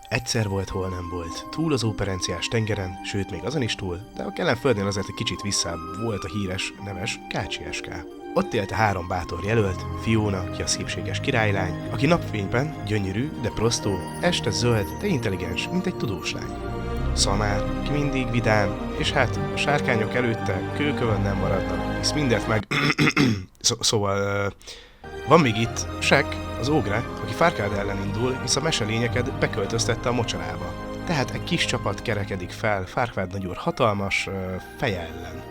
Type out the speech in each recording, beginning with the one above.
Egyszer volt, hol nem volt. Túl az operenciás tengeren, sőt még azon is túl, de a Kelenföldnél azért egy kicsit visszább volt a híres, neves Kácsi SK. Ott élt a 3 bátor jelölt, Fiona, ki a szépséges királylány, aki napfényben gyönyörű, de prostó, este zöld, de intelligens, mint egy tudós lány. Szamár, ki mindig vidám, és hát a sárkányok előtte kőkövön nem maradnak, hisz mindent meg... szóval... Van még itt Shaq, az ógre, aki Farkad ellen indul, hisz a meselényeket beköltöztette a mocsarába. Tehát egy kis csapat kerekedik fel Farkad nagyúr hatalmas feje ellen.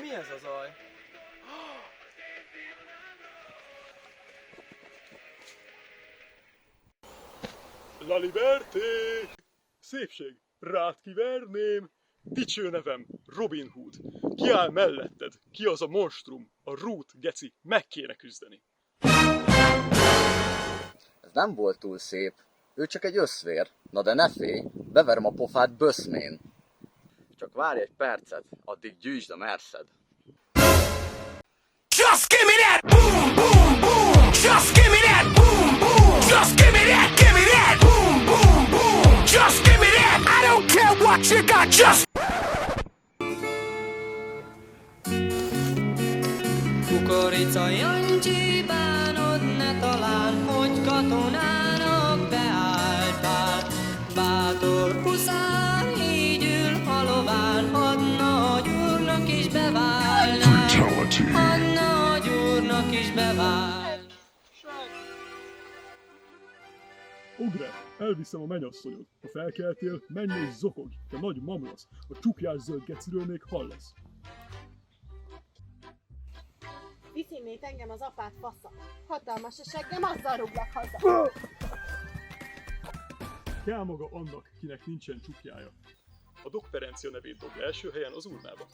Mi ez a zaj? La liberté! Szépség! Rád kiverném! Dicső nevem, Robin Hood. Ki áll melletted? Ki az a monstrum? A Root, geci, meg kéne küzdeni. Ez nem volt túl szép. Ő csak egy összvér. Na de ne félj, beverem a pofád böszmén. Csak várj egy percet, addig gyűjtsd a merszed. Just give me that boom, boom, boom. Just give me that boom, boom. Just give me that boom, boom, boom. Just give me that. I don't care what you got, just. Kukorica Jancsi, bánod ne talán, hogy katonának beálltál. Bátor huszár, így ül halován, hadd nagy úrnak is beválnál. Hadd nagy úrnak is bevál. Ogre, elviszem a mennyasszonyod. Ha felkeltél, menj és zokogj, te nagy mamlasz. A csukjás zöld geciről még hallasz. Viszinnét engem az apád fasza. Hatalmas a seggem, azzal rúglak haza. Kell maga annak, kinek nincsen csukjája. A dokperencia nevét dob első helyen az urnába.